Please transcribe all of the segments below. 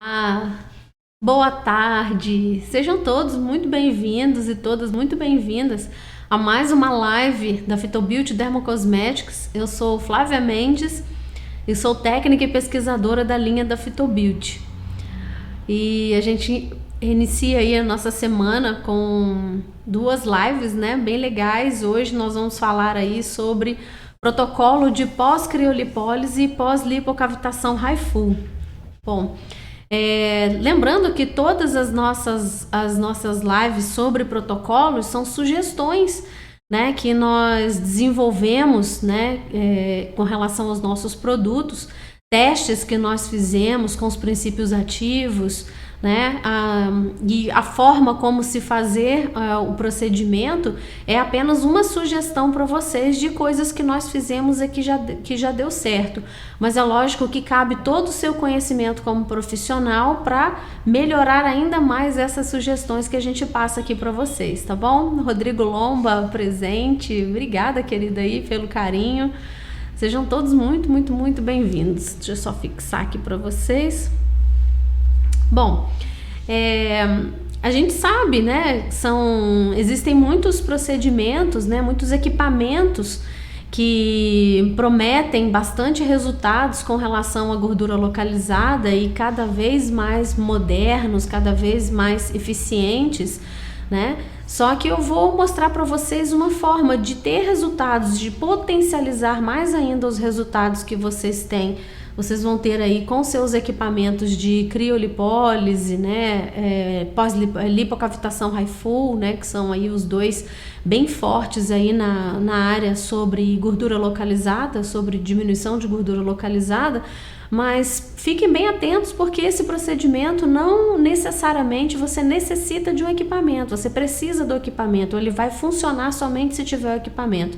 Ah, boa tarde! Sejam todos muito bem-vindos e todas muito bem-vindas a mais uma live da Phytobeauty Dermocosmetics. Eu sou Flávia Mendes e sou técnica e pesquisadora da linha da Phytobeauty. E a gente inicia aí a nossa semana com duas lives, né, bem legais. Hoje nós vamos falar aí sobre protocolo de pós-criolipólise e pós-lipocavitação HIFU. Bom, lembrando que todas as nossas lives sobre protocolos são sugestões, né, que nós desenvolvemos, né, com relação aos nossos produtos, testes que nós fizemos com os princípios ativos, né, e a forma como se fazer o procedimento é apenas uma sugestão para vocês de coisas que nós fizemos e que já deu certo, mas é lógico que cabe todo o seu conhecimento como profissional para melhorar ainda mais essas sugestões que a gente passa aqui para vocês, tá bom? Rodrigo Lomba presente, obrigada querida aí pelo carinho, sejam todos muito, muito, muito bem-vindos. Deixa eu só fixar aqui para vocês. Bom, a gente sabe, né, existem muitos procedimentos, né, muitos equipamentos que prometem bastante resultados com relação à gordura localizada e cada vez mais modernos, cada vez mais eficientes, né? Só que eu vou mostrar para vocês uma forma de ter resultados, de potencializar mais ainda os resultados que vocês têm. Vocês vão ter aí com seus equipamentos de criolipólise, né, pós-lipocavitação HIFU, né, que são aí os dois bem fortes aí na área sobre gordura localizada, sobre diminuição de gordura localizada, mas fiquem bem atentos porque esse procedimento não necessariamente você necessita de um equipamento, você precisa do equipamento, ele vai funcionar somente se tiver o equipamento.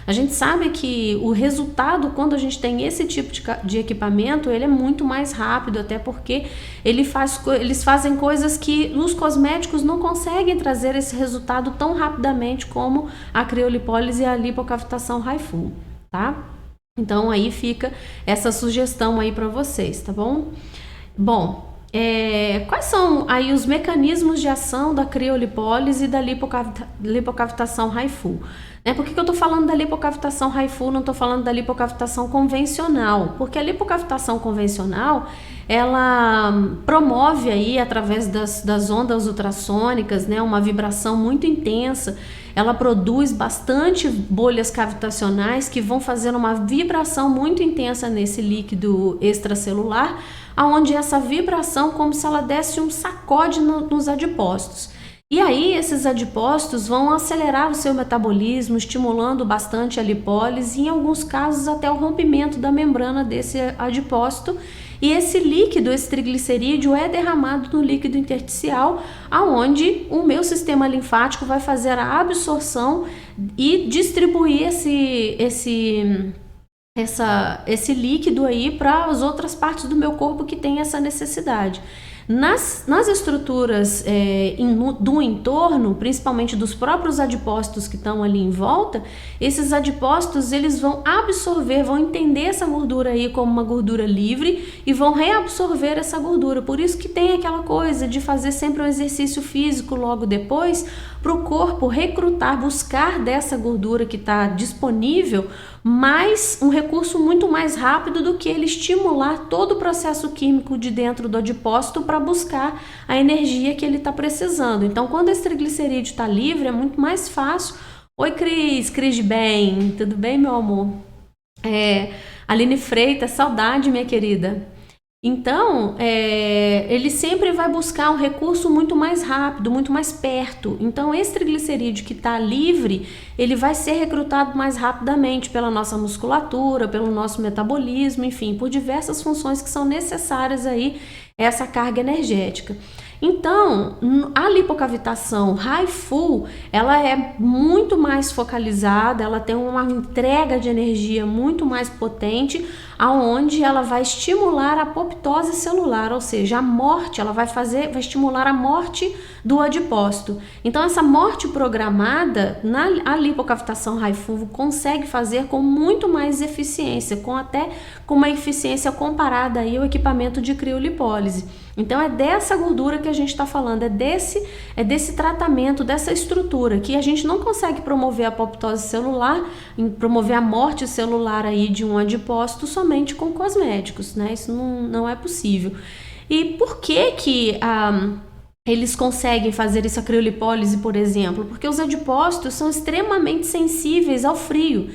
A gente sabe que o resultado, quando a gente tem esse tipo de equipamento, ele é muito mais rápido, até porque eles fazem coisas que os cosméticos não conseguem trazer esse resultado tão rapidamente como a criolipólise e a lipocavitação HIFU, tá? Então aí fica essa sugestão aí para vocês, tá bom? Bom, quais são aí os mecanismos de ação da criolipólise e da lipocavitação HIFU? Por que eu estou falando da lipocavitação HIFU, não estou falando da lipocavitação convencional? Porque a lipocavitação convencional, ela promove aí, através das ondas ultrassônicas, né, uma vibração muito intensa, ela produz bastante bolhas cavitacionais que vão fazer uma vibração muito intensa nesse líquido extracelular, aonde essa vibração, como se ela desse um sacode nos adipócitos. E aí esses adipócitos vão acelerar o seu metabolismo, estimulando bastante a lipólise e em alguns casos até o rompimento da membrana desse adipócito. E esse líquido, esse triglicerídeo é derramado no líquido intersticial, aonde o meu sistema linfático vai fazer a absorção e distribuir esse líquido aí para as outras partes do meu corpo que tem essa necessidade. Nas estruturas do entorno, principalmente dos próprios adipócitos que estão ali em volta, esses adipócitos eles vão absorver, vão entender essa gordura aí como uma gordura livre e vão reabsorver essa gordura. Por isso que tem aquela coisa de fazer sempre um exercício físico logo depois, para o corpo recrutar, buscar dessa gordura que está disponível, mas um recurso muito mais rápido do que ele estimular todo o processo químico de dentro do adipócito para buscar a energia que ele está precisando. Então, quando esse triglicerídeo está livre, é muito mais fácil. Oi, Cris de bem, tudo bem, meu amor? Aline Freitas, saudade, minha querida. Então, ele sempre vai buscar um recurso muito mais rápido, muito mais perto. Então, esse triglicerídeo que está livre, ele vai ser recrutado mais rapidamente pela nossa musculatura, pelo nosso metabolismo, enfim, por diversas funções que são necessárias aí, essa carga energética. Então, a lipocavitação HIFU, ela é muito mais focalizada, ela tem uma entrega de energia muito mais potente, aonde ela vai estimular a apoptose celular, ou seja, a morte, ela vai estimular a morte do adipócito. Então, essa morte programada, a lipocavitação HIFU consegue fazer com muito mais eficiência, com uma eficiência comparada aí ao equipamento de criolipólise. Então é dessa gordura que a gente está falando, é desse tratamento, dessa estrutura que a gente não consegue promover a apoptose celular, promover a morte celular aí de um adipócito somente com cosméticos, né? Isso não é possível. E por que eles conseguem fazer isso, a criolipólise, por exemplo? Porque os adipócitos são extremamente sensíveis ao frio.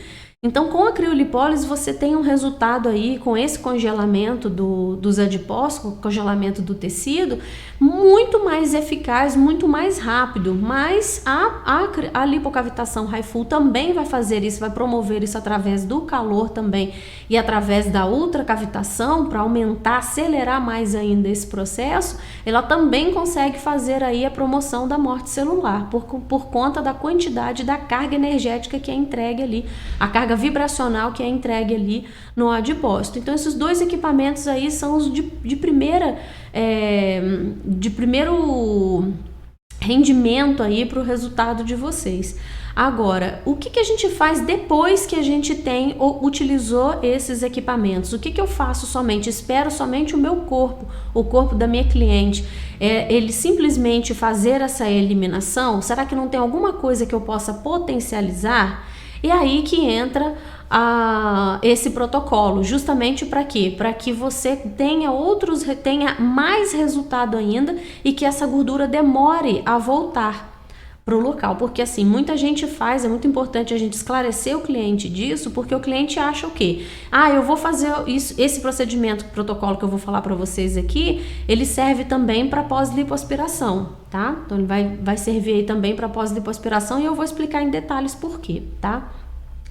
Então, com a criolipólise, você tem um resultado aí, com esse congelamento dos adipócitos, congelamento do tecido, muito mais eficaz, muito mais rápido. Mas a lipocavitação HIFU também vai fazer isso, vai promover isso através do calor também e através da ultracavitação, para aumentar, acelerar mais ainda esse processo. Ela também consegue fazer aí a promoção da morte celular, por conta da quantidade da carga energética que é entregue ali, a carga vibracional que é entregue ali no adipócito. Então esses dois equipamentos aí são os de primeiro rendimento aí para o resultado de vocês. Agora, o que a gente faz depois que a gente utilizou esses equipamentos? O que eu faço somente? Espero somente o meu corpo, o corpo da minha cliente, ele simplesmente fazer essa eliminação? Será que não tem alguma coisa que eu possa potencializar? E aí que entra esse protocolo, justamente para quê? Para que você tenha mais resultado ainda e que essa gordura demore a voltar para o local, porque assim, muita gente faz, é muito importante a gente esclarecer o cliente disso, porque o cliente acha o quê? Eu vou fazer esse procedimento, protocolo que eu vou falar para vocês aqui, ele serve também para pós-lipoaspiração, tá? Então ele vai servir aí também para pós-lipoaspiração e eu vou explicar em detalhes por quê, tá?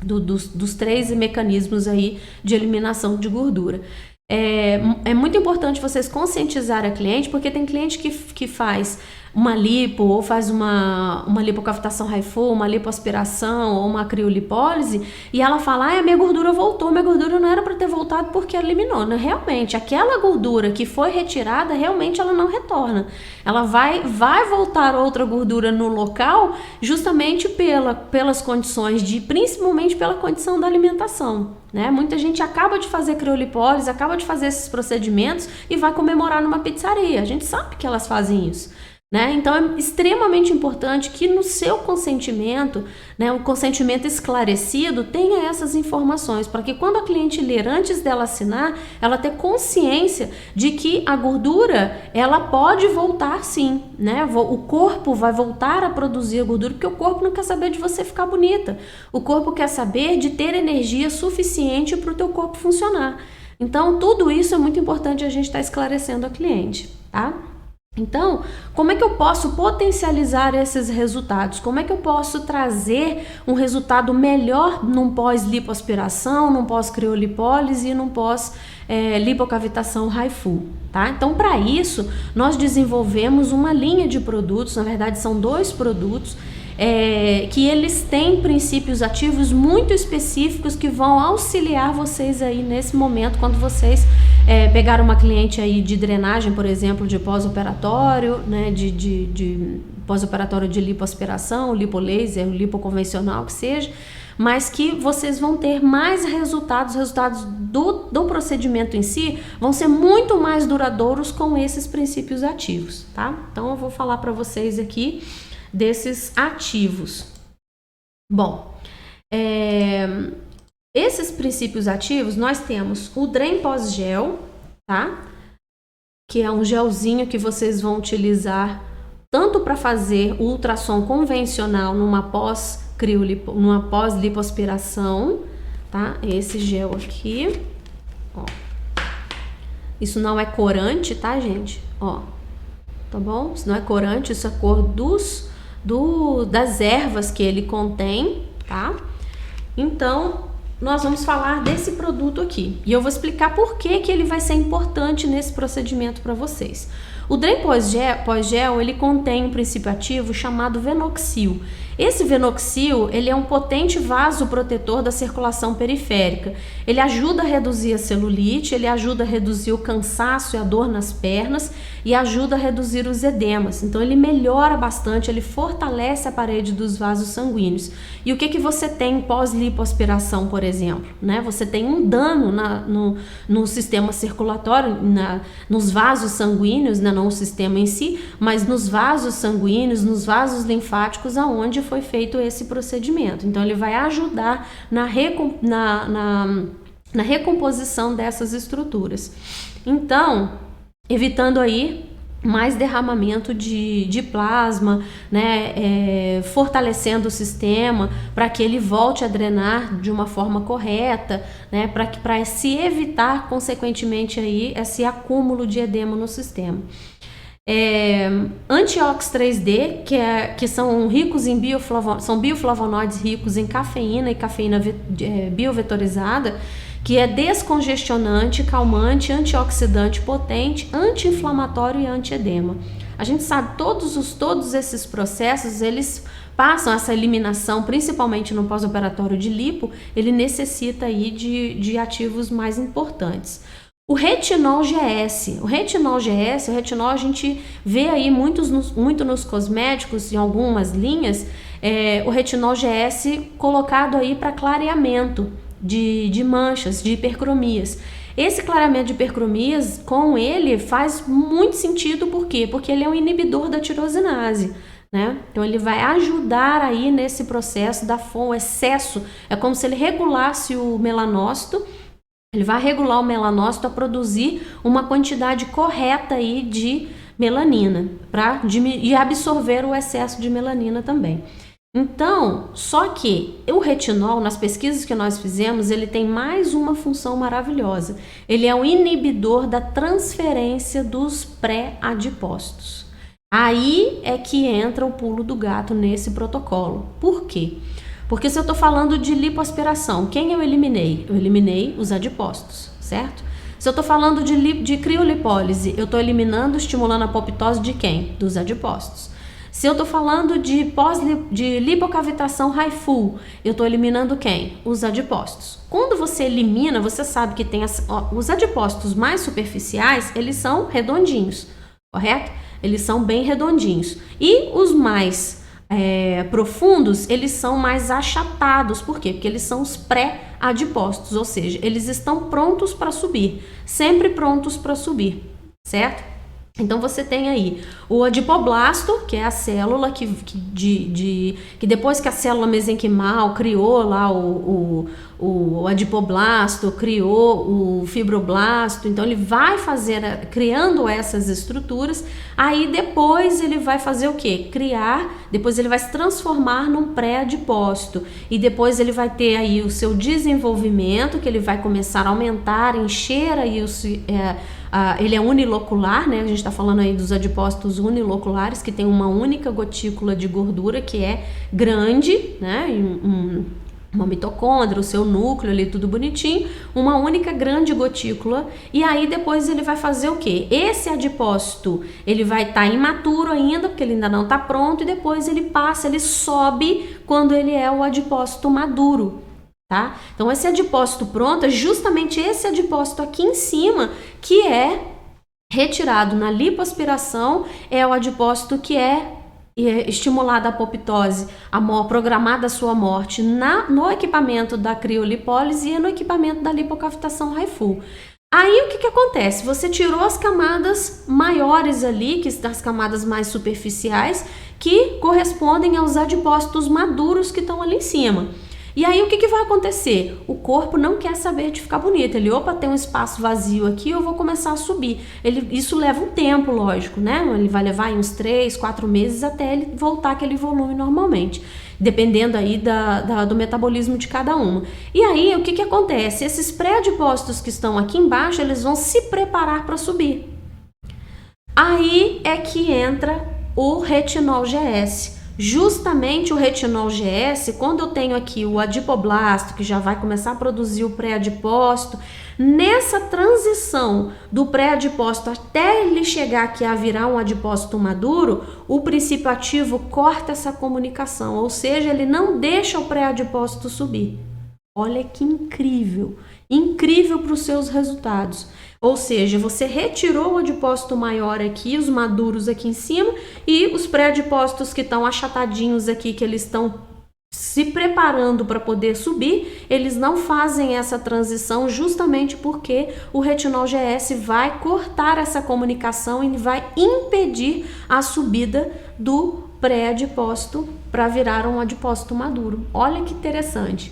Dos 3 mecanismos aí de eliminação de gordura. É muito importante vocês conscientizarem a cliente, porque tem cliente que faz uma lipo, ou faz uma lipocavitação HIFU, uma lipoaspiração ou uma criolipólise, e ela fala, a minha gordura voltou, minha gordura não era para ter voltado porque eliminou. Né? Realmente, aquela gordura que foi retirada, realmente ela não retorna. Ela vai voltar outra gordura no local, justamente pelas condições principalmente pela condição da alimentação. Né? Muita gente acaba de fazer criolipólise, acaba de fazer esses procedimentos e vai comemorar numa pizzaria. A gente sabe que elas fazem isso. Né? Então é extremamente importante que no seu consentimento, né, o consentimento esclarecido, tenha essas informações, para que quando a cliente ler antes dela assinar, ela tenha consciência de que a gordura ela pode voltar sim, né? O corpo vai voltar a produzir a gordura, porque o corpo não quer saber de você ficar bonita, o corpo quer saber de ter energia suficiente para o teu corpo funcionar. Então tudo isso é muito importante a gente estar esclarecendo a cliente, tá? Então, como é que eu posso potencializar esses resultados? Como é que eu posso trazer um resultado melhor num pós-lipoaspiração, num pós-criolipólise e num pós-lipocavitação HIFU? Tá? Então, para isso, nós desenvolvemos uma linha de produtos, na verdade são 2 produtos, que eles têm princípios ativos muito específicos que vão auxiliar vocês aí nesse momento, quando vocês pegaram uma cliente aí de drenagem, por exemplo, de pós-operatório, né, de pós-operatório de lipoaspiração, lipolaser, lipoconvencional, que seja, mas que vocês vão ter mais resultados do procedimento em si vão ser muito mais duradouros com esses princípios ativos, tá? Então eu vou falar para vocês aqui desses ativos. Bom, esses princípios ativos, nós temos o Drain Pós-Gel, tá? Que é um gelzinho que vocês vão utilizar tanto para fazer o ultrassom convencional numa pós-lipoaspiração, tá? Esse gel aqui, ó. Isso não é corante, tá, gente? Ó, tá bom? Isso não é corante, isso é cor das ervas que ele contém, tá? Então, nós vamos falar desse produto aqui. E eu vou explicar por que ele vai ser importante nesse procedimento para vocês. O Drain Pós-Gel, ele contém um princípio ativo chamado Venoxil. Esse venoxil, ele é um potente vasoprotetor da circulação periférica. Ele ajuda a reduzir a celulite, ele ajuda a reduzir o cansaço e a dor nas pernas e ajuda a reduzir os edemas. Então ele melhora bastante, ele fortalece a parede dos vasos sanguíneos. E o que você tem pós-lipoaspiração, por exemplo? Né? Você tem um dano no sistema circulatório, nos vasos sanguíneos, né? Não o sistema em si, mas nos vasos sanguíneos, nos vasos linfáticos, aonde foi feito esse procedimento. Então ele vai ajudar na recomposição dessas estruturas. Então, evitando aí mais derramamento de plasma, né, fortalecendo o sistema para que ele volte a drenar de uma forma correta, né, para se evitar consequentemente aí esse acúmulo de edema no sistema. Antiox 3D, que são ricos em são bioflavonoides ricos em cafeína e cafeína biovetorizada, que é descongestionante, calmante, antioxidante potente, anti-inflamatório e anti-edema. A gente sabe todos esses processos, eles passam essa eliminação, principalmente no pós-operatório de lipo, ele necessita aí de ativos mais importantes. O retinol GS, o retinol a gente vê aí muito nos cosméticos, em algumas linhas, o retinol GS colocado aí para clareamento de manchas, de hipercromias. Esse clareamento de hipercromias, com ele, faz muito sentido, por quê? Porque ele é um inibidor da tirosinase, né? Então ele vai ajudar aí nesse processo o excesso, é como se ele regulasse o melanócito. Ele vai regular o melanócito a produzir uma quantidade correta aí de melanina e absorver o excesso de melanina também. Então, só que o retinol, nas pesquisas que nós fizemos, ele tem mais uma função maravilhosa. Ele é um inibidor da transferência dos pré-adipócitos. Aí é que entra o pulo do gato nesse protocolo. Por quê? Porque se eu estou falando de lipoaspiração, quem eu eliminei? Eu eliminei os adipócitos, certo? Se eu estou falando de criolipólise, eu estou eliminando, estimulando a apoptose de quem? Dos adipócitos. Se eu estou falando de lipocavitação HIFU, eu estou eliminando quem? Os adipócitos. Quando você elimina, você sabe que tem os adipócitos mais superficiais, eles são redondinhos, correto? Eles são bem redondinhos. E os mais profundos, eles são mais achatados. Por quê? Porque eles são os pré-adipócitos, ou seja, eles estão prontos para subir, sempre prontos para subir, certo? Então você tem aí o adipoblasto, que é a célula que depois que a célula mesenquimal criou lá o adipoblasto, criou o fibroblasto, então ele vai criando essas estruturas, aí depois ele vai fazer o quê? Depois ele vai se transformar num pré-adipócito e depois ele vai ter aí o seu desenvolvimento, que ele vai começar a aumentar, encher aí ele é unilocular, né? A gente está falando aí dos adipócitos uniloculares, que tem uma única gotícula de gordura que é grande, né? Uma mitocôndria, o seu núcleo ali, tudo bonitinho, uma única grande gotícula, e aí depois ele vai fazer o quê? Esse adipócito, ele vai estar imaturo ainda, porque ele ainda não está pronto, e depois ele sobe quando ele é o adipócito maduro. Tá? Então esse adipócito pronto é justamente esse adipócito aqui em cima que é retirado na lipoaspiração, é o adipócito que é estimulada a apoptose, programada a sua morte no equipamento da criolipólise e no equipamento da lipocavitação HIFU. Aí o que acontece? Você tirou as camadas maiores ali, as camadas mais superficiais, que correspondem aos adipócitos maduros que estão ali em cima. E aí o que vai acontecer? O corpo não quer saber de ficar bonito. Ele, tem um espaço vazio aqui, eu vou começar a subir. Isso leva um tempo, lógico, né? Ele vai levar uns 3, 4 meses até ele voltar aquele volume normalmente, dependendo aí do metabolismo de cada uma. E aí o que acontece? Esses pré-adipócitos que estão aqui embaixo, eles vão se preparar para subir. Aí é que entra o retinol GS. Justamente o retinol GS, quando eu tenho aqui o adipoblasto, que já vai começar a produzir o pré-adipócito, nessa transição do pré-adipócito até ele chegar aqui a virar um adipócito maduro, o princípio ativo corta essa comunicação, ou seja, ele não deixa o pré-adipócito subir. Olha que incrível, incrível para os seus resultados. Ou seja, você retirou o adipócito maior aqui, os maduros aqui em cima, e os pré-adipócitos que estão achatadinhos aqui, que eles estão se preparando para poder subir, eles não fazem essa transição justamente porque o retinol GS vai cortar essa comunicação e vai impedir a subida do pré-adipócito para virar um adipócito maduro. Olha que interessante.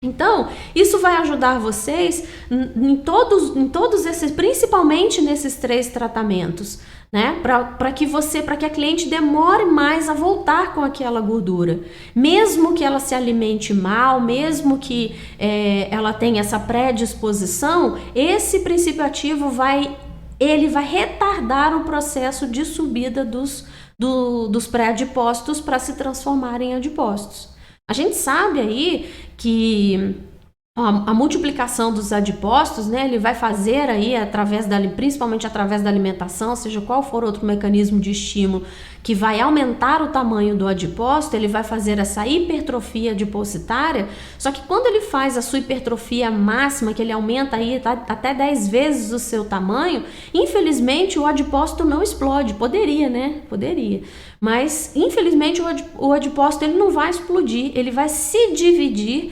Então, isso vai ajudar vocês em todos esses, principalmente nesses 3 tratamentos, né? Para que a cliente demore mais a voltar com aquela gordura. Mesmo que ela se alimente mal, mesmo que ela tenha essa predisposição, esse princípio ativo ele vai retardar o processo de subida dos pré-adipócitos para se transformarem em adipócitos. A gente sabe aí que a multiplicação dos adipócitos, né, ele vai fazer aí principalmente através da alimentação, seja qual for outro mecanismo de estímulo que vai aumentar o tamanho do adipócito, ele vai fazer essa hipertrofia adipocitária. Só que quando ele faz a sua hipertrofia máxima, que ele aumenta aí até 10 vezes o seu tamanho, infelizmente o adipócito não explode. Poderia, né? Poderia. Mas, infelizmente, o adipócito ele não vai explodir, ele vai se dividir,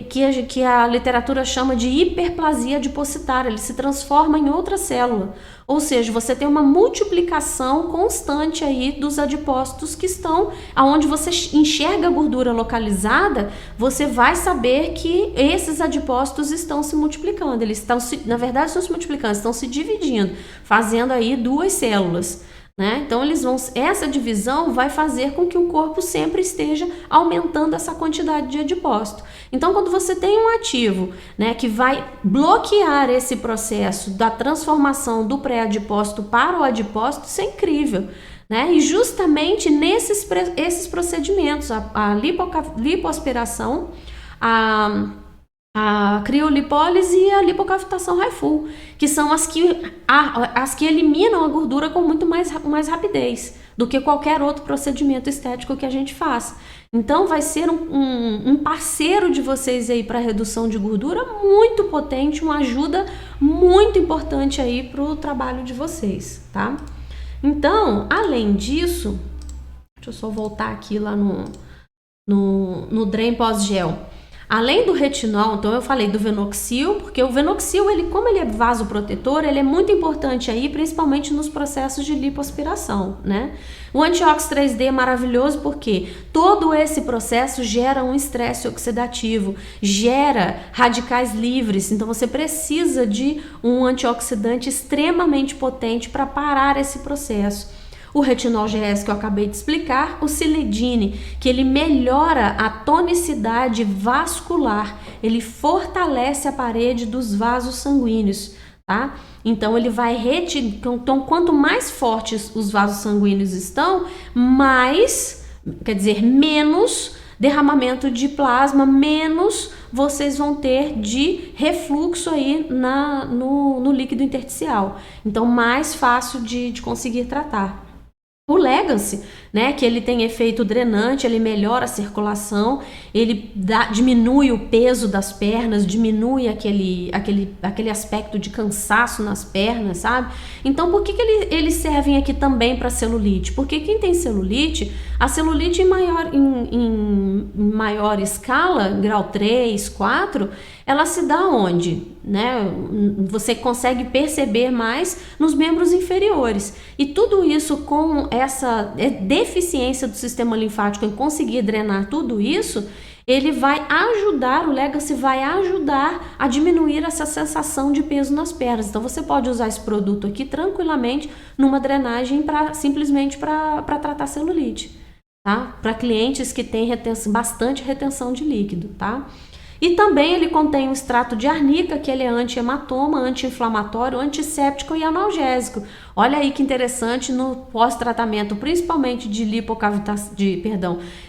que a literatura chama de hiperplasia adipocitária, ele se transforma em outra célula. Ou seja, você tem uma multiplicação constante aí dos adipócitos que estão, aonde você enxerga a gordura localizada, você vai saber que esses adipócitos estão se multiplicando, eles estão, na verdade, estão se multiplicando, estão se dividindo, fazendo aí 2 células. Né? Então essa divisão vai fazer com que o corpo sempre esteja aumentando essa quantidade de adipócito. Então, quando você tem um ativo, né, que vai bloquear esse processo da transformação do pré-adipócito para o adipócito, isso é incrível. Né? E justamente esses procedimentos, a lipoaspiração, a criolipólise e a lipocavitação High-Full, que são as que eliminam a gordura com muito mais rapidez do que qualquer outro procedimento estético que a gente faça. Então vai ser um parceiro de vocês aí para redução de gordura muito potente, uma ajuda muito importante aí para o trabalho de vocês, tá? Então, além disso, deixa eu só voltar aqui lá no Drain pós-gel. Além do retinol, então eu falei do Venoxil, porque o Venoxil, como ele é vasoprotetor, ele é muito importante aí, principalmente nos processos de lipoaspiração, né? O Antiox 3D é maravilhoso porque todo esse processo gera um estresse oxidativo, gera radicais livres, então você precisa de um antioxidante extremamente potente para parar esse processo. O retinol GS que eu acabei de explicar, o Silidine, que ele melhora a tonicidade vascular, ele fortalece a parede dos vasos sanguíneos, tá? Então ele vai então quanto mais fortes os vasos sanguíneos estão, menos derramamento de plasma, menos vocês vão ter de refluxo aí no líquido intersticial. Então mais fácil de conseguir tratar. O Legacy, né, que ele tem efeito drenante, ele melhora a circulação, ele diminui o peso das pernas, diminui aquele aspecto de cansaço nas pernas, sabe? Então, por que eles servem aqui também para celulite? Porque quem tem celulite, a celulite em maior escala, grau 3, 4, ela se dá onde? Né? Você consegue perceber mais nos membros inferiores. E tudo isso com essa deficiência do sistema linfático em conseguir drenar tudo isso, ele vai ajudar, o Legacy vai ajudar a diminuir essa sensação de peso nas pernas. Então você pode usar esse produto aqui tranquilamente numa drenagem simplesmente para tratar celulite, tá? Para clientes que têm bastante retenção de líquido, tá? E também ele contém um extrato de arnica, que ele é anti-hematoma, anti-inflamatório, antisséptico e analgésico. Olha aí que interessante no pós-tratamento, principalmente de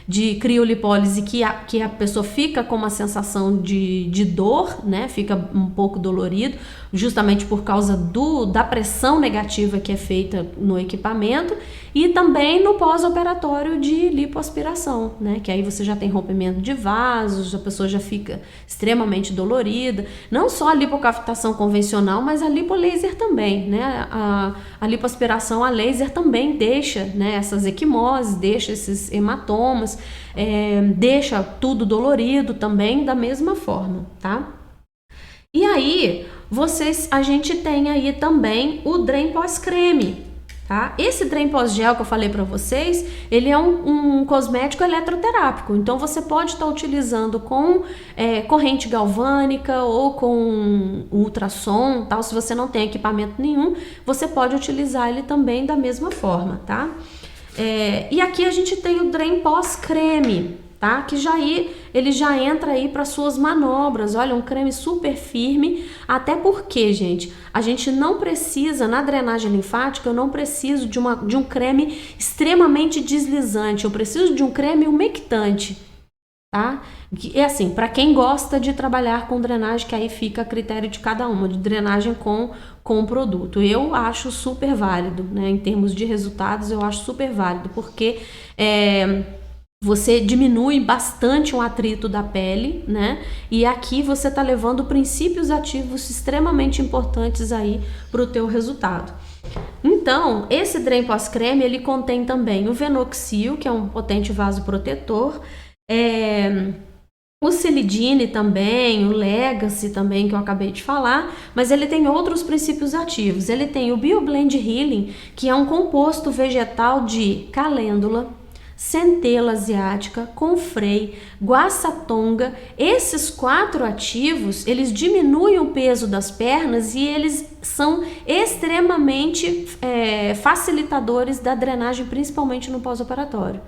de criolipólise, que a pessoa fica com uma sensação de dor, né? Fica um pouco dolorido, justamente por causa da pressão negativa que é feita no equipamento, e também no pós-operatório de lipoaspiração, né? Que aí você já tem rompimento de vasos, a pessoa já fica extremamente dolorida. Não só a lipocavitação convencional, mas a lipolaser também, né? A lipoaspiração a laser também deixa, né, essas equimoses, deixa esses hematomas, deixa tudo dolorido também da mesma forma, tá? E aí, a gente tem aí também o Drain pós-creme, tá? Esse Drain pós-gel que eu falei para vocês, ele é um cosmético eletroterápico, então você pode estar utilizando com corrente galvânica ou com ultrassom, tal. Se você não tem equipamento nenhum, você pode utilizar ele também da mesma forma, tá? E aqui a gente tem o Drain pós-creme, tá? Que ele já entra aí para suas manobras. Olha, um creme super firme, até porque, gente, a gente não precisa, na drenagem linfática, eu não preciso de um creme extremamente deslizante, eu preciso de um creme umectante, tá? É assim, para quem gosta de trabalhar com drenagem, que aí fica a critério de cada uma, de drenagem com o produto. Eu acho super válido, né? Em termos de resultados, eu acho super válido, porque você diminui bastante o atrito da pele, né? E aqui você está levando princípios ativos extremamente importantes aí para o teu resultado. Então, esse Drain pós-creme, ele contém também o Venoxil, que é um potente vasoprotetor, o Silidine também, o Legacy também, que eu acabei de falar, mas ele tem outros princípios ativos. Ele tem o BioBlend Healing, que é um composto vegetal de calêndula, centela asiática, confrei, guaçatonga. Esses 4 ativos, eles diminuem o peso das pernas e eles são extremamente facilitadores da drenagem, principalmente no pós-operatório.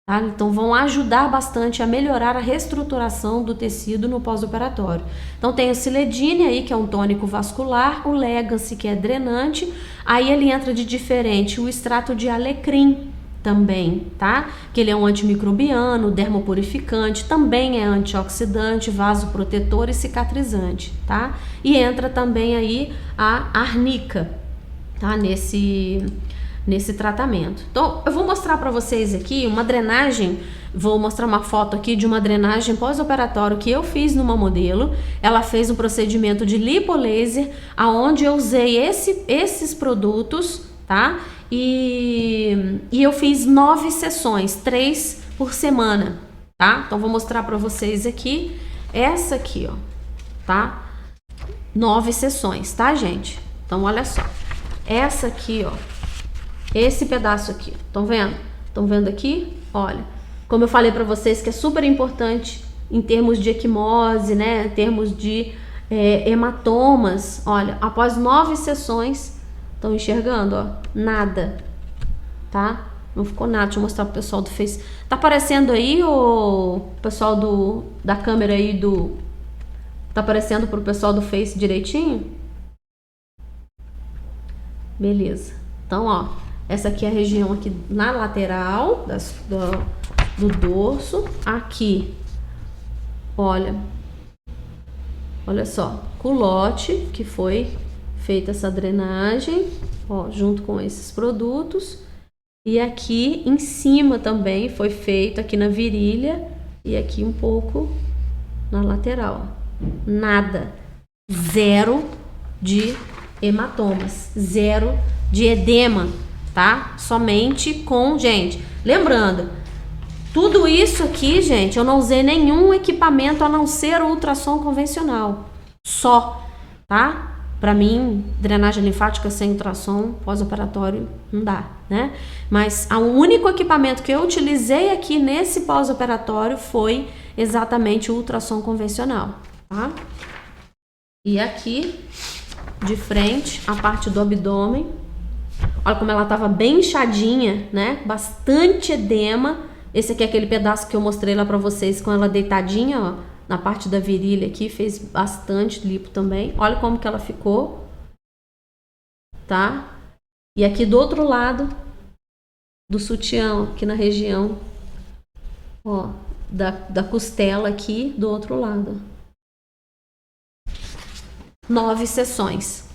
Tá? Então vão ajudar bastante a melhorar a reestruturação do tecido no pós-operatório. Então tem o Siledine aí, que é um tônico vascular, o Legacy, que é drenante, aí ele entra de diferente o extrato de alecrim também, tá? Que ele é um antimicrobiano, dermopurificante, também é antioxidante, vasoprotetor e cicatrizante, tá? E entra também aí a arnica, tá? Nesse tratamento. Então, eu vou mostrar para vocês aqui uma drenagem, vou mostrar uma foto aqui de uma drenagem pós-operatório que eu fiz numa modelo. Ela fez um procedimento de lipolaser, aonde eu usei esses produtos, tá? E eu fiz 9 sessões, 3 por semana, tá? Então, vou mostrar para vocês aqui, essa aqui, ó, tá? 9 sessões, tá, gente? Então, olha só. Essa aqui, ó, esse pedaço aqui, estão vendo? Estão vendo aqui? Olha, como eu falei para vocês que é super importante em termos de equimose, né? Em termos de hematomas. Olha, após 9 sessões, estão enxergando, ó? Nada, tá? Não ficou nada. Deixa eu mostrar pro pessoal do Face. Tá aparecendo aí, o pessoal da câmera aí Tá aparecendo pro pessoal do Face direitinho? Beleza. Então, ó, essa aqui é a região aqui na lateral do dorso. Aqui, olha só, culote, que foi feita essa drenagem, ó, junto com esses produtos. E aqui em cima também foi feito, aqui na virilha e aqui um pouco na lateral. Nada. 0 de hematomas, 0 de edema, tá? Somente com, gente, lembrando, tudo isso aqui, gente, eu não usei nenhum equipamento a não ser o ultrassom convencional, só, tá? Pra mim, drenagem linfática sem ultrassom pós-operatório não dá, né? Mas o único equipamento que eu utilizei aqui nesse pós-operatório foi exatamente o ultrassom convencional, tá? E aqui, de frente, a parte do abdômen, olha como ela estava bem inchadinha, né? Bastante edema. Esse aqui é aquele pedaço que eu mostrei lá pra vocês com ela deitadinha, ó, na parte da virilha aqui, fez bastante lipo também. Olha como que ela ficou, tá? E aqui do outro lado do sutiã, aqui na região, ó, da costela aqui do outro lado. 9 sessões,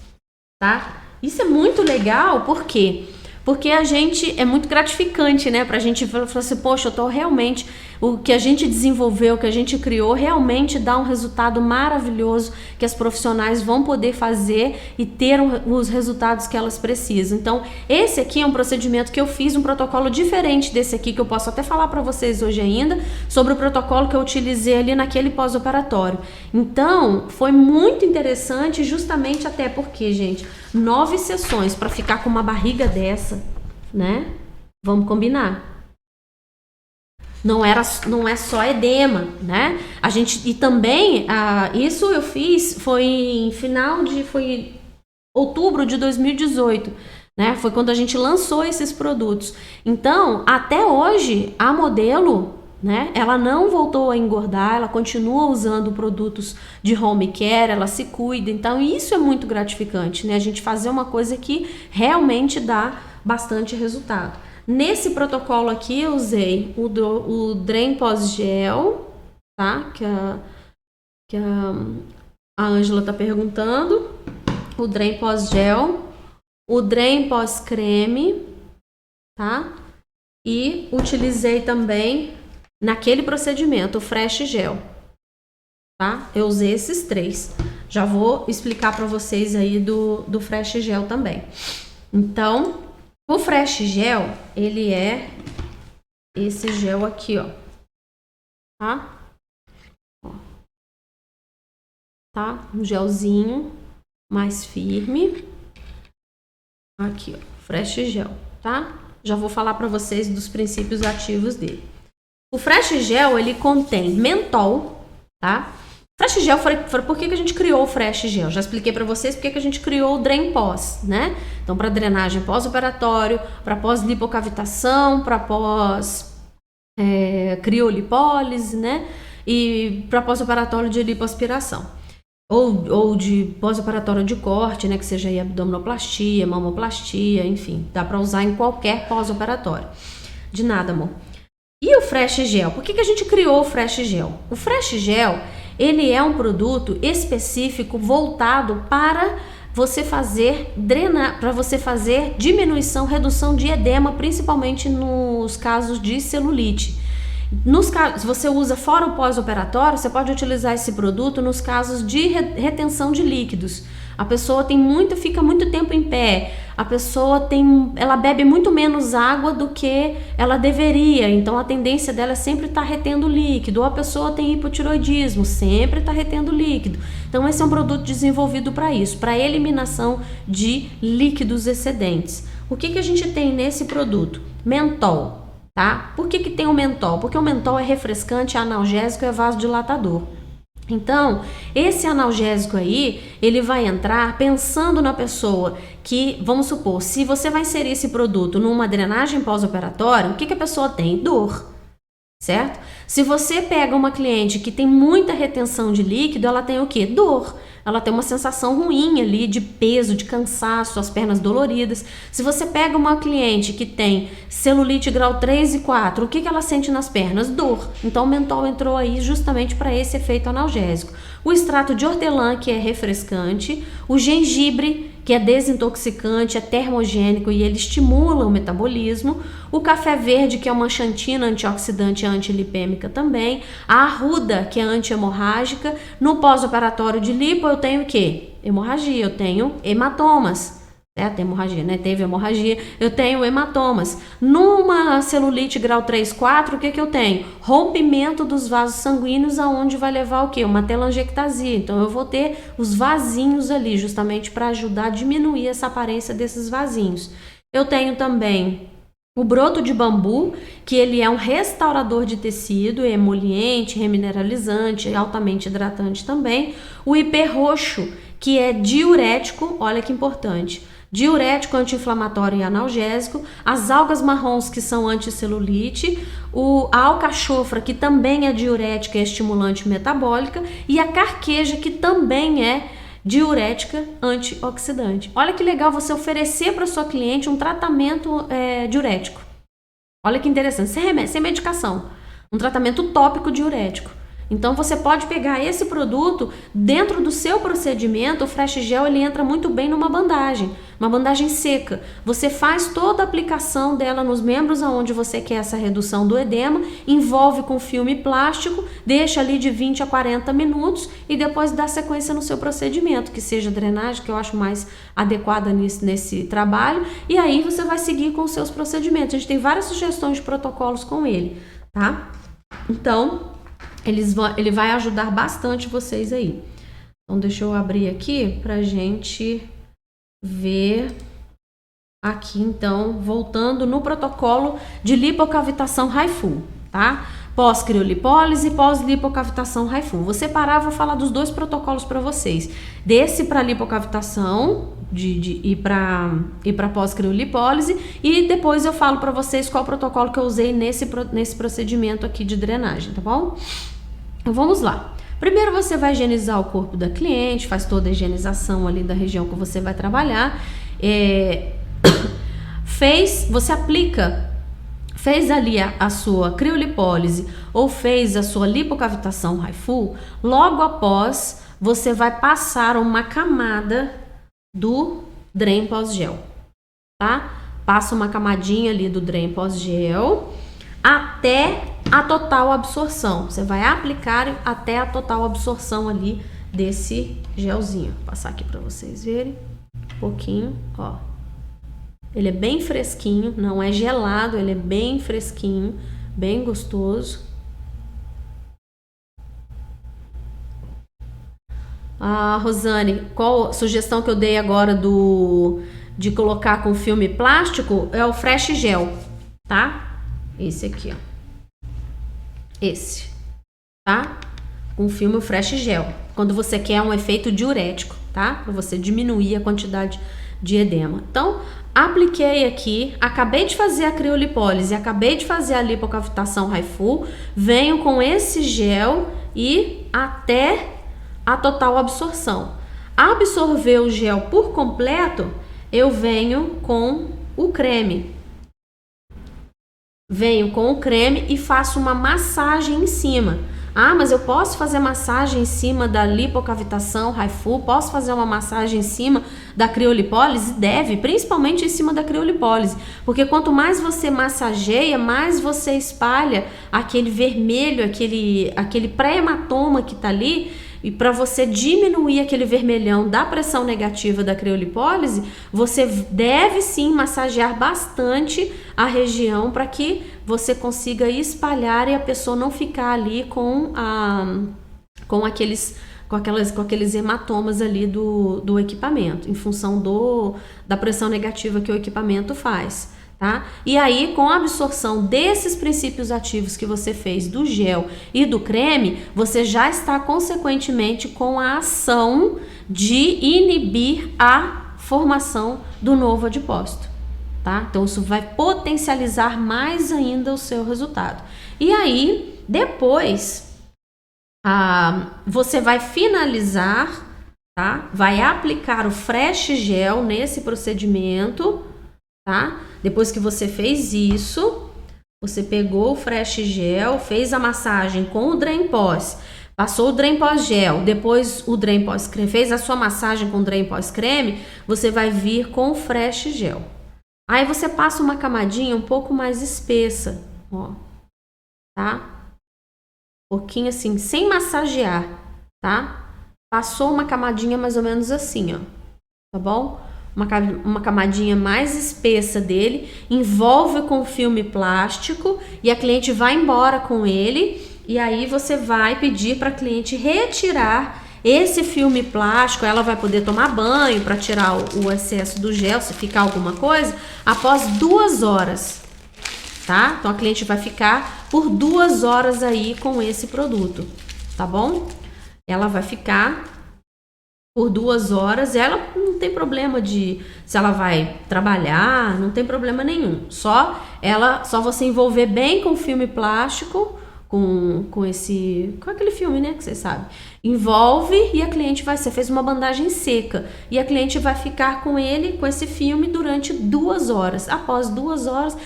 tá? Isso é muito legal, por quê? Porque a gente, é muito gratificante, né? Pra gente falar assim, poxa, eu tô realmente, o que a gente desenvolveu, o que a gente criou, realmente dá um resultado maravilhoso que as profissionais vão poder fazer e ter os resultados que elas precisam. Então, esse aqui é um procedimento que eu fiz, um protocolo diferente desse aqui, que eu posso até falar pra vocês hoje ainda, sobre o protocolo que eu utilizei ali naquele pós-operatório. Então, foi muito interessante, justamente até porque, gente, 9 sessões para ficar com uma barriga dessa, né? Vamos combinar. Não é só edema, né? A gente, e também, isso eu fiz, foi outubro de 2018, né? Foi quando a gente lançou esses produtos. Então, até hoje, a modelo, né? Ela não voltou a engordar, ela continua usando produtos de home care, ela se cuida. Então, isso é muito gratificante, né? A gente fazer uma coisa que realmente dá bastante resultado. Nesse protocolo aqui, eu usei o Drain Pós-Gel, tá? Que a Ângela tá perguntando. O Drain Pós-Gel, o Drain Pós-Creme, tá? E utilizei também naquele procedimento o Fresh Gel, tá? Eu usei esses 3. Já vou explicar para vocês aí do Fresh Gel também. Então, o Fresh Gel, ele é esse gel aqui, ó. Tá? Ó. Tá? Um gelzinho mais firme. Aqui, ó. Fresh Gel, tá? Já vou falar para vocês dos princípios ativos dele. O Fresh Gel, ele contém mentol, tá? Fresh Gel, por que a gente criou o Fresh Gel? Já expliquei para vocês porque que a gente criou o Drain Pós, né? Então, para drenagem pós-operatório, para pós-lipocavitação, para criolipólise, né? E para pós-operatório de lipoaspiração. Ou de pós-operatório de corte, né? Que seja aí abdominoplastia, mamoplastia, enfim. Dá para usar em qualquer pós-operatório. De nada, amor. E o Fresh Gel? Por que a gente criou o Fresh Gel? O Fresh Gel, ele é um produto específico voltado para você fazer diminuição, redução de edema, principalmente nos casos de celulite. Nos casos, você usa fora o pós-operatório, você pode utilizar esse produto nos casos de retenção de líquidos. A pessoa fica muito tempo em pé, ela bebe muito menos água do que ela deveria, então a tendência dela é sempre estar retendo líquido, ou a pessoa tem hipotiroidismo, sempre está retendo líquido. Então esse é um produto desenvolvido para isso, para eliminação de líquidos excedentes. O que a gente tem nesse produto? Mentol, tá? Por que tem o mentol? Porque o mentol é refrescante, é analgésico, é vasodilatador. Então, esse analgésico aí, ele vai entrar pensando na pessoa que, vamos supor, se você vai inserir esse produto numa drenagem pós-operatória, o que a pessoa tem? Dor, certo? Se você pega uma cliente que tem muita retenção de líquido, ela tem o quê? Dor. Ela tem uma sensação ruim ali de peso, de cansaço, as pernas doloridas. Se você pega uma cliente que tem celulite grau 3 e 4, o que ela sente nas pernas? Dor. Então o mentol entrou aí justamente para esse efeito analgésico. O extrato de hortelã, que é refrescante, o gengibre, que é desintoxicante, é termogênico e ele estimula o metabolismo, o café verde, que é uma xantina antioxidante e antilipêmica também, a arruda, que é antihemorrágica. No pós-operatório de lipo eu tenho o quê? Hemorragia, eu tenho hematomas. Hemorragia, né? Teve hemorragia, eu tenho hematomas. Numa celulite grau 3, 4, o que eu tenho? Rompimento dos vasos sanguíneos, aonde vai levar o quê? Uma telangiectasia. Então eu vou ter os vasinhos ali, justamente para ajudar a diminuir essa aparência desses vasinhos. Eu tenho também o broto de bambu, que ele é um restaurador de tecido, é emoliente, remineralizante, altamente hidratante também. O hiperroxo, que é diurético, olha que importante. Diurético, anti-inflamatório e analgésico, as algas marrons, que são anticelulite, a alcachofra, que também é diurética e estimulante metabólica, e a carqueja, que também é diurética antioxidante. Olha que legal você oferecer para sua cliente um tratamento diurético. Olha que interessante, sem remédio, sem medicação. Um tratamento tópico diurético. Então você pode pegar esse produto dentro do seu procedimento. O Fresh Gel ele entra muito bem numa bandagem seca. Você faz toda a aplicação dela nos membros aonde você quer essa redução do edema, envolve com filme plástico, deixa ali de 20 a 40 minutos e depois dá sequência no seu procedimento, que seja drenagem, que eu acho mais adequada nesse trabalho, e aí você vai seguir com os seus procedimentos. A gente tem várias sugestões de protocolos com ele, tá? Então ele vai ajudar bastante vocês aí. Então, deixa eu abrir aqui pra gente ver aqui, então, voltando no protocolo de lipocavitação HIFU, tá? Pós-criolipólise, pós-lipocavitação HIFU. Vou separar, vou falar dos dois protocolos para vocês. Desse para lipocavitação e para pós-criolipólise, e depois eu falo para vocês qual protocolo que eu usei nesse procedimento aqui de drenagem, tá bom? Então vamos lá. Primeiro você vai higienizar o corpo da cliente, faz toda a higienização ali da região que você vai trabalhar. Fez ali a sua criolipólise ou fez a sua lipocavitação HIFU, logo após você vai passar uma camada do Drain Pós-Gel, tá? Passa uma camadinha ali do Drain Pós-Gel até a total absorção. Você vai aplicar até a total absorção ali desse gelzinho. Vou passar aqui para vocês verem um pouquinho, ó. Ele é bem fresquinho, não é gelado, ele é bem fresquinho, bem gostoso. Rosane, qual a sugestão que eu dei agora de colocar com filme plástico é o Fresh Gel, tá? Esse aqui, ó. Esse, tá? Com filme Fresh Gel. Quando você quer um efeito diurético, tá? Para você diminuir a quantidade de edema. Então, apliquei aqui, acabei de fazer a criolipólise, acabei de fazer a lipocavitação HIFU, venho com esse gel e até a total absorção. Absorver o gel por completo, eu venho com o creme. Venho com o creme e faço uma massagem em cima. Mas eu posso fazer massagem em cima da lipocavitação HIFU? Posso fazer uma massagem em cima da criolipólise? Deve, principalmente em cima da criolipólise. Porque quanto mais você massageia, mais você espalha aquele vermelho, aquele pré-hematoma que tá ali. E para você diminuir aquele vermelhão da pressão negativa da criolipólise, você deve sim massagear bastante a região para que você consiga espalhar e a pessoa não ficar ali com aqueles hematomas ali do equipamento, em função da pressão negativa que o equipamento faz. Tá? E aí, com a absorção desses princípios ativos que você fez do gel e do creme, você já está consequentemente com a ação de inibir a formação do novo adipócito, tá? Então isso vai potencializar mais ainda o seu resultado. E aí, depois, você vai finalizar, tá? Vai aplicar o Fresh Gel nesse procedimento, tá? Depois que você fez isso, você pegou o Fresh Gel, fez a massagem com o Drain Pós, passou o Drain Pós Gel, depois o Drain Pós Creme, fez a sua massagem com o Drain Pós Creme, você vai vir com o Fresh Gel. Aí você passa uma camadinha um pouco mais espessa, ó, tá? Um pouquinho assim, sem massagear, tá? Passou uma camadinha mais ou menos assim, ó, tá bom? Uma camadinha mais espessa dele, envolve com filme plástico e a cliente vai embora com ele, e aí você vai pedir para a cliente retirar esse filme plástico. Ela vai poder tomar banho para tirar o excesso do gel, se ficar alguma coisa, após 2 horas, tá? Então a cliente vai ficar por 2 horas aí com esse produto, tá bom? Ela vai ficar por 2 horas, ela não tem problema se ela vai trabalhar, não tem problema nenhum. Só você envolver bem com filme plástico, com aquele filme, né, que você sabe. Envolve e a cliente você fez uma bandagem seca e a cliente vai ficar com esse filme durante 2 horas. Após 2 horas,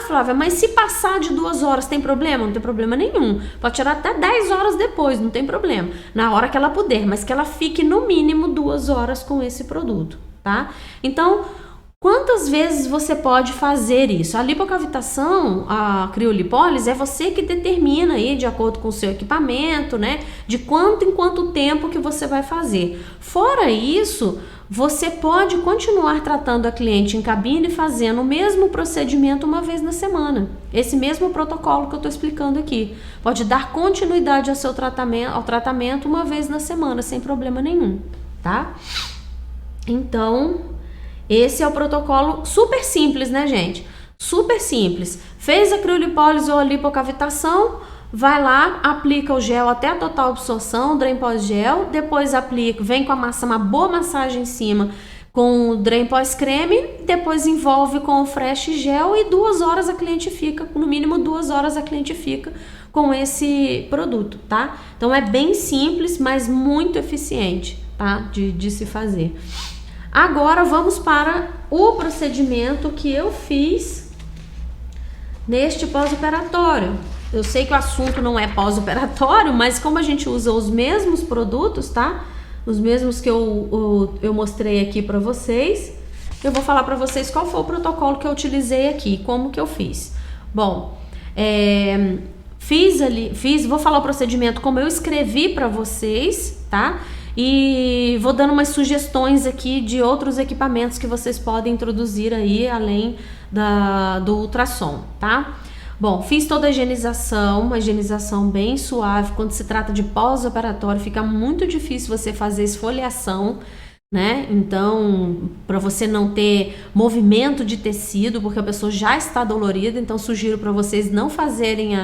Flávia, mas se passar de 2 horas tem problema? Não tem problema nenhum. Pode tirar até 10 horas depois, não tem problema. Na hora que ela puder, mas que ela fique no mínimo 2 horas com esse produto, tá? Então, quantas vezes você pode fazer isso? A lipocavitação, a criolipólise, é você que determina aí, de acordo com o seu equipamento, né? De quanto em quanto tempo que você vai fazer. Fora isso, você pode continuar tratando a cliente em cabine fazendo o mesmo procedimento uma vez na semana. Esse mesmo protocolo que eu estou explicando aqui. Pode dar continuidade ao seu tratamento uma vez na semana, sem problema nenhum, tá? Então, esse é o protocolo super simples, né, gente? Super simples. Fez a criolipólise ou a lipocavitação, vai lá, aplica o gel até a total absorção, Drain pós-gel, depois aplica, vem com uma boa massagem em cima com o Drain pós-creme, depois envolve com o Fresh Gel e 2 horas a cliente fica, no mínimo 2 horas a cliente fica com esse produto, tá? Então é bem simples, mas muito eficiente, tá? De se fazer. Agora vamos para o procedimento que eu fiz neste pós-operatório. Eu sei que o assunto não é pós-operatório, mas como a gente usa os mesmos produtos, tá? Os mesmos que eu mostrei aqui para vocês, eu vou falar para vocês qual foi o protocolo que eu utilizei aqui, como que eu fiz. Bom, vou falar o procedimento como eu escrevi para vocês, tá? E vou dando umas sugestões aqui de outros equipamentos que vocês podem introduzir aí, além do ultrassom, tá? Bom, fiz toda a higienização, uma higienização bem suave. Quando se trata de pós-operatório, fica muito difícil você fazer esfoliação, né? Então, para você não ter movimento de tecido, porque a pessoa já está dolorida, então sugiro para vocês não fazerem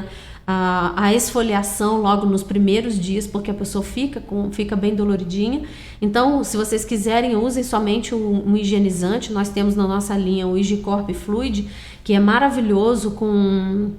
a esfoliação logo nos primeiros dias, porque a pessoa fica bem doloridinha. Então, se vocês quiserem, usem somente um higienizante. Nós temos na nossa linha o Higicorp Fluid, que é maravilhoso com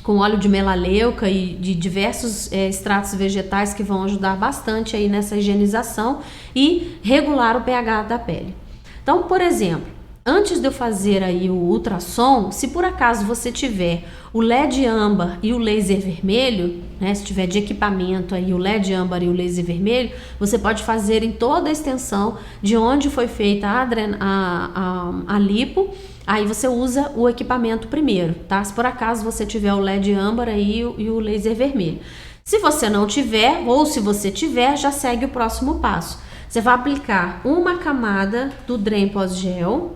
óleo de melaleuca e de diversos extratos vegetais que vão ajudar bastante aí nessa higienização e regular o pH da pele. Então, por exemplo, antes de eu fazer aí o ultrassom, se por acaso você tiver o LED âmbar e o laser vermelho, né, se tiver de equipamento aí o LED âmbar e o laser vermelho, você pode fazer em toda a extensão de onde foi feita a lipo. Aí você usa o equipamento primeiro, tá? Se por acaso você tiver o LED âmbar aí e o laser vermelho. Se você não tiver, ou se você tiver, já segue o próximo passo. Você vai aplicar uma camada do Drain pós-gel,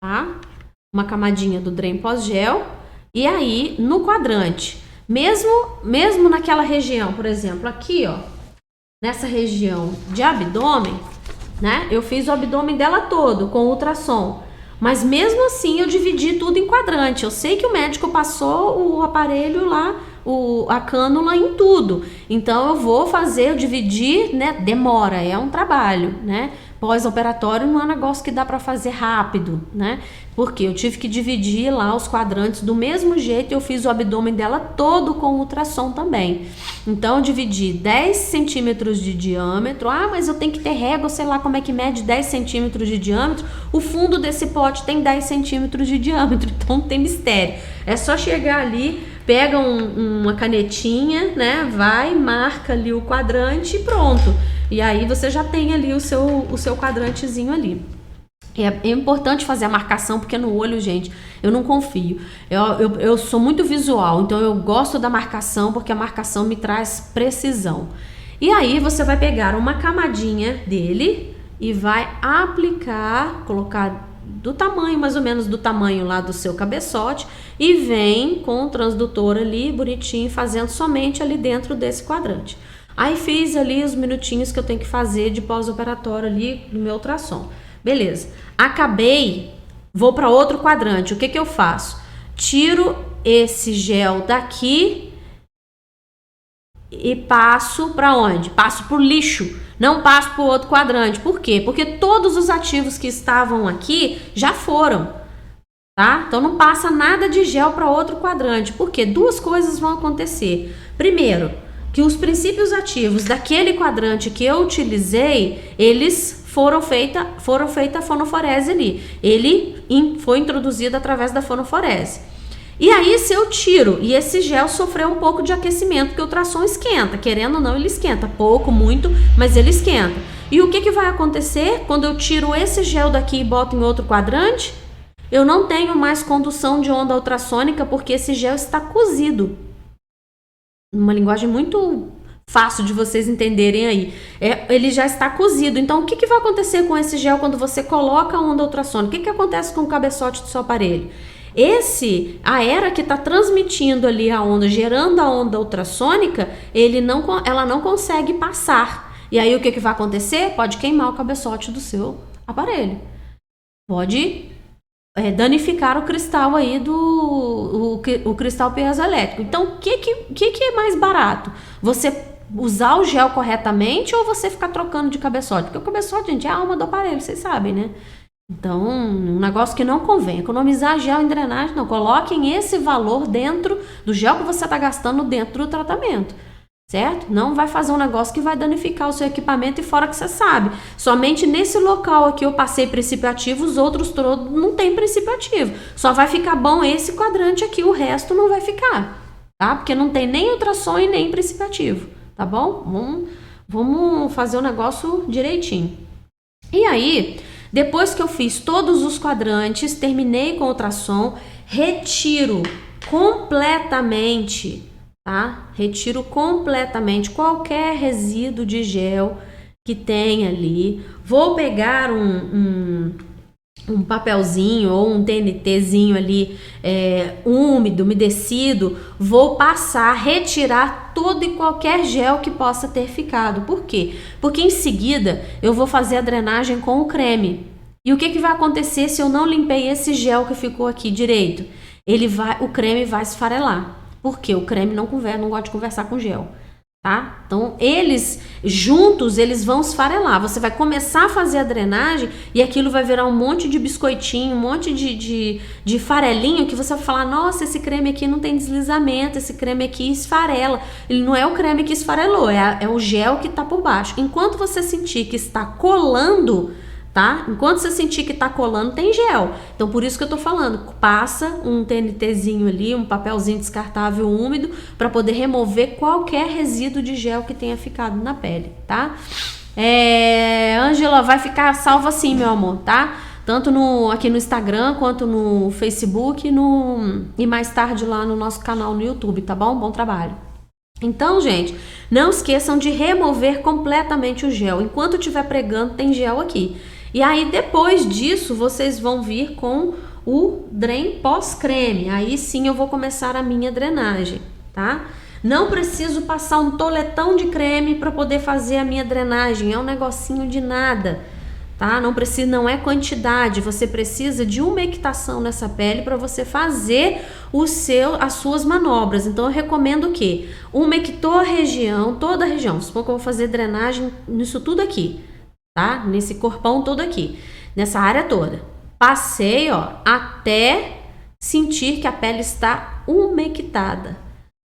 tá? Uma camadinha do Drain pós-gel, e aí no quadrante, mesmo naquela região, por exemplo, aqui, ó, nessa região de abdômen, né? Eu fiz o abdômen dela todo com ultrassom, mas mesmo assim eu dividi tudo em quadrante. Eu sei que o médico passou o aparelho lá, a cânula em tudo, então eu dividir, né? Demora, é um trabalho, né? Pós-operatório não é um negócio que dá para fazer rápido, né? Porque eu tive que dividir lá os quadrantes do mesmo jeito. Eu fiz o abdômen dela todo com ultrassom também. Então eu dividi 10 centímetros de diâmetro. Mas eu tenho que ter régua, sei lá como é que mede 10 centímetros de diâmetro. O fundo desse pote tem 10 centímetros de diâmetro, então não tem mistério. É só chegar ali, pega uma canetinha, né? Vai, marca ali o quadrante e pronto. E aí você já tem ali o seu quadrantezinho ali. É importante fazer a marcação, porque no olho, gente, eu não confio. Eu sou muito visual, então eu gosto da marcação, porque a marcação me traz precisão. E aí você vai pegar uma camadinha dele e vai aplicar, colocar do tamanho, mais ou menos do tamanho lá do seu cabeçote, e vem com o transdutor ali, bonitinho, fazendo somente ali dentro desse quadrante. Aí fiz ali os minutinhos que eu tenho que fazer de pós-operatório ali no meu ultrassom. Beleza. Acabei, vou para outro quadrante. O que que eu faço? Tiro esse gel daqui e passo para onde? Passo pro lixo. Não passo pro outro quadrante. Por quê? Porque todos os ativos que estavam aqui já foram. Tá? Então não passa nada de gel para outro quadrante. Por quê? 2 coisas vão acontecer. Primeiro, que os princípios ativos daquele quadrante que eu utilizei, eles foram feita a fonoforese ali. Ele foi introduzido através da fonoforese. E aí, se eu tiro, e esse gel sofreu um pouco de aquecimento, porque o ultrassom esquenta, querendo ou não, ele esquenta, pouco, muito, mas ele esquenta. E o que vai acontecer quando eu tiro esse gel daqui e boto em outro quadrante? Eu não tenho mais condução de onda ultrassônica, porque esse gel está cozido. Uma linguagem muito fácil de vocês entenderem aí. Ele já está cozido. Então, o que vai acontecer com esse gel quando você coloca a onda ultrassônica? O que acontece com o cabeçote do seu aparelho? A era que está transmitindo ali a onda, gerando a onda ultrassônica, ela não consegue passar. E aí o que vai acontecer? Pode queimar o cabeçote do seu aparelho. Pode danificar o cristal aí o cristal piezoelétrico. Então, o que é mais barato? Você usar o gel corretamente ou você ficar trocando de cabeçote? Porque o cabeçote, gente, é a alma do aparelho, vocês sabem, né? Então, um negócio que não convém. Economizar gel em drenagem, não. Coloquem esse valor dentro do gel que você está gastando dentro do tratamento, certo? Não vai fazer um negócio que vai danificar o seu equipamento e fora que você sabe. Somente nesse local aqui eu passei princípio ativo, os outros todos não tem princípio ativo. Só vai ficar bom esse quadrante aqui, o resto não vai ficar, tá? Porque não tem nem ultrassom e nem princípio ativo, tá bom? Vamos fazer o negócio direitinho. E aí, depois que eu fiz todos os quadrantes, terminei com o ultrassom, retiro completamente, tá? Retiro completamente qualquer resíduo de gel que tem ali. Vou pegar um papelzinho ou um TNTzinho ali úmido, umedecido, vou passar, retirar todo e qualquer gel que possa ter ficado. Por quê? Porque em seguida eu vou fazer a drenagem com o creme. E o que vai acontecer se eu não limpei esse gel que ficou aqui direito? O creme vai esfarelar. Por quê? O creme não gosta de conversar com gel. Tá? Então, eles juntos, eles vão esfarelar. Você vai começar a fazer a drenagem e aquilo vai virar um monte de biscoitinho, um monte de farelinho que você vai falar, nossa, esse creme aqui não tem deslizamento, esse creme aqui esfarela. Ele não é o creme que esfarelou, é o gel que está por baixo. Enquanto você sentir que está colando, tá? Enquanto você sentir que tá colando, tem gel. Então, por isso que eu tô falando, passa um TNTzinho ali, um papelzinho descartável úmido, para poder remover qualquer resíduo de gel que tenha ficado na pele, tá? Ângela, vai ficar salvo assim, meu amor, tá? Tanto aqui no Instagram, quanto no Facebook e mais tarde lá no nosso canal no YouTube, tá bom? Bom trabalho. Então, gente, não esqueçam de remover completamente o gel. Enquanto estiver pregando, tem gel aqui. E aí, depois disso, vocês vão vir com o Drain pós-creme. Aí sim eu vou começar a minha drenagem, tá? Não preciso passar um toletão de creme para poder fazer a minha drenagem. É um negocinho de nada, tá? Não é quantidade. Você precisa de umectação nessa pele para você fazer as suas manobras. Então, eu recomendo o quê? Umectou toda a região. Supor que eu vou fazer drenagem nisso tudo aqui. Tá? Nesse corpão todo aqui, nessa área toda. Passei, ó, até sentir que a pele está umectada.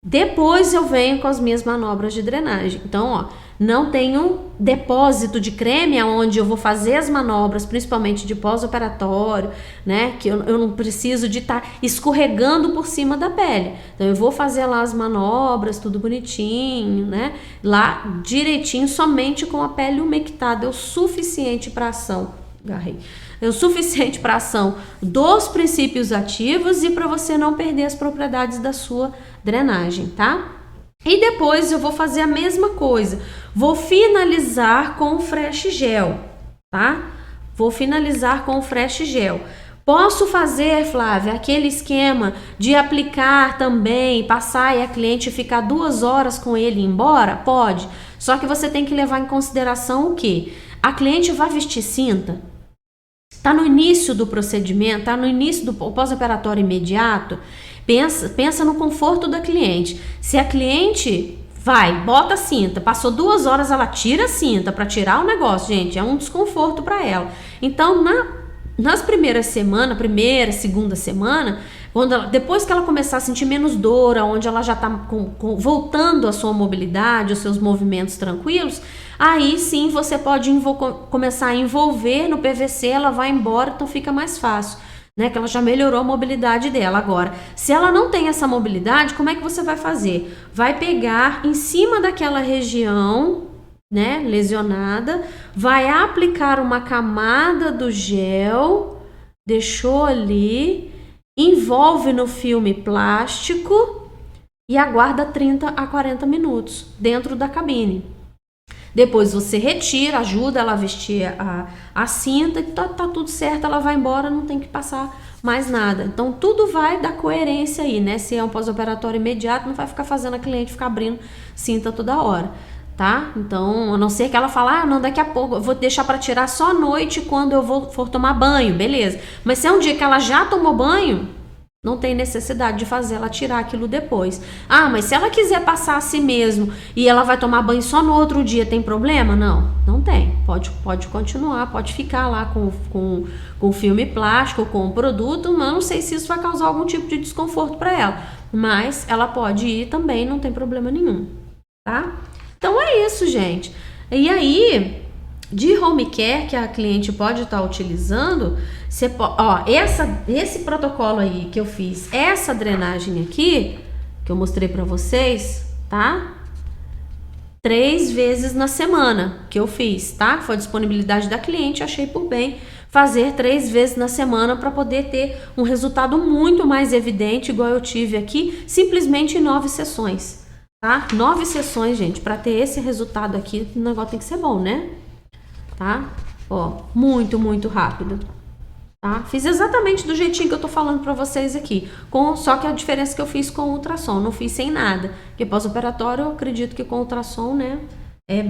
Depois eu venho com as minhas manobras de drenagem. Então, ó, não tenho depósito de creme onde eu vou fazer as manobras, principalmente de pós-operatório, né? Que eu não preciso de estar escorregando por cima da pele. Então, eu vou fazer lá as manobras, tudo bonitinho, né? Lá direitinho, somente com a pele umectada, é o suficiente para ação. É o suficiente para ação dos princípios ativos e para você não perder as propriedades da sua drenagem, tá? E depois eu vou fazer a mesma coisa. Vou finalizar com o Fresh Gel, tá? Vou finalizar com o Fresh Gel. Posso fazer, Flávia, aquele esquema de aplicar também, passar e a cliente ficar 2 horas com ele e ir embora? Pode. Só que você tem que levar em consideração o quê? A cliente vai vestir cinta? Tá no início do procedimento, tá no início do pós-operatório imediato? Pensa no conforto da cliente. Se a cliente bota a cinta, passou 2 horas, ela tira a cinta para tirar o negócio, gente, é um desconforto para ela. Então, nas primeiras semanas, primeira, segunda semana, Depois que ela começar a sentir menos dor, onde ela já está voltando a sua mobilidade, os seus movimentos tranquilos, aí sim você pode começar a envolver no PVC, ela vai embora, então fica mais fácil, né? Que ela já melhorou a mobilidade dela. Agora, se ela não tem essa mobilidade, como é que você vai fazer? Vai pegar em cima daquela região, né, lesionada, vai aplicar uma camada do gel, deixou ali, envolve no filme plástico e aguarda 30 a 40 minutos dentro da cabine. Depois você retira, ajuda ela a vestir a cinta e tá tudo certo, ela vai embora, não tem que passar mais nada. Então tudo vai dar coerência aí, né? Se é um pós-operatório imediato, não vai ficar fazendo a cliente ficar abrindo cinta toda hora, tá? Então, a não ser que ela fale, não, daqui a pouco eu vou deixar para tirar só à noite quando eu for tomar banho, beleza. Mas se é um dia que ela já tomou banho, não tem necessidade de fazer ela tirar aquilo depois. Mas se ela quiser passar a si mesmo e ela vai tomar banho só no outro dia, tem problema? Não tem. Pode continuar, pode ficar lá com o filme plástico, com o produto, mas não sei se isso vai causar algum tipo de desconforto para ela. Mas ela pode ir também, não tem problema nenhum, tá? Então é isso, gente. E aí, de home care que a cliente pode estar utilizando, esse protocolo aí que eu fiz, essa drenagem aqui, que eu mostrei para vocês, tá? 3 vezes na semana que eu fiz, tá? Foi a disponibilidade da cliente, achei por bem fazer 3 vezes na semana para poder ter um resultado muito mais evidente, igual eu tive aqui, simplesmente em 9 sessões. Tá? 9 sessões, gente, para ter esse resultado aqui, o negócio tem que ser bom, né? Tá? Muito, muito rápido. Tá? Fiz exatamente do jeitinho que eu tô falando para vocês aqui, só que a diferença que eu fiz com ultrassom, não fiz sem nada, porque pós-operatório eu acredito que com ultrassom, né, é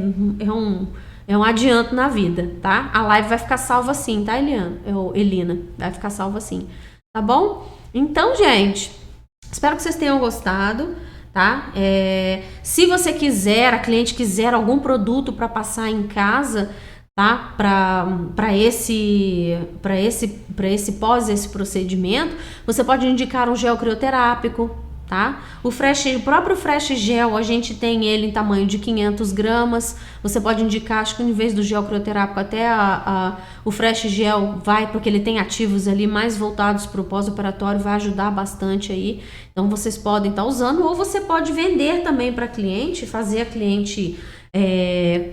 um adianto na vida, tá? A live vai ficar salva assim, tá, Elina? Vai ficar salva assim, tá bom? Então, gente, espero que vocês tenham gostado. Tá? Se você quiser, a cliente quiser algum produto para passar em casa, tá? Para esse procedimento, você pode indicar um gel crioterápico, tá? O próprio Fresh Gel, a gente tem ele em tamanho de 500 gramas. Você pode indicar, acho que em vez do gel crioterápico, até o Fresh Gel vai, porque ele tem ativos ali mais voltados para o pós-operatório, vai ajudar bastante aí. Então, vocês podem estar usando, ou você pode vender também para cliente, fazer a cliente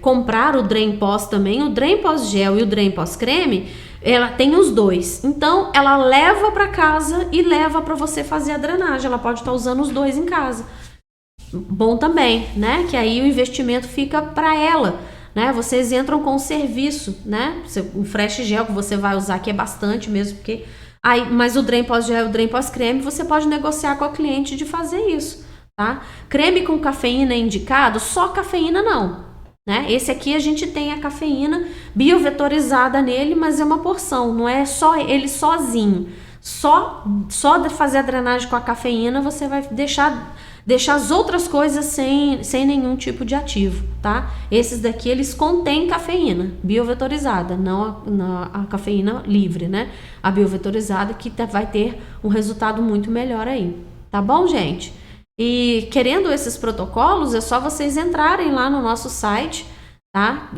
comprar o Drain Pós também. O Drain Pós Gel e o Drain Pós Creme, ela tem os dois. Então, ela leva para casa e leva para você fazer a drenagem. Ela pode estar usando os dois em casa. Bom também, né? Que aí o investimento fica para ela, né? Vocês entram com o serviço, né? O Fresh Gel que você vai usar, que é bastante mesmo, porque mas o Drain Pós Gel e o Drain Pós Creme, você pode negociar com a cliente de fazer isso, tá? Creme com cafeína é indicado? Só cafeína não, né? Esse aqui a gente tem a cafeína biovetorizada nele, mas é uma porção, não é só ele sozinho. Só de fazer a drenagem com a cafeína, você vai deixar as outras coisas sem nenhum tipo de ativo, tá? Esses daqui, eles contêm cafeína biovetorizada, não a cafeína livre, né? A biovetorizada que vai ter um resultado muito melhor aí, tá bom, gente? E querendo esses protocolos, é só vocês entrarem lá no nosso site, tá?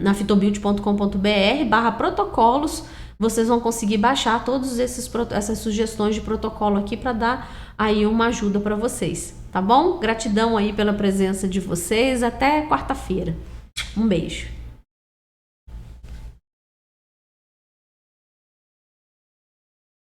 Na fitobuild.com.br/protocolos. Vocês vão conseguir baixar todas essas sugestões de protocolo aqui para dar aí uma ajuda para vocês, tá bom? Gratidão aí pela presença de vocês. Até quarta-feira. Um beijo.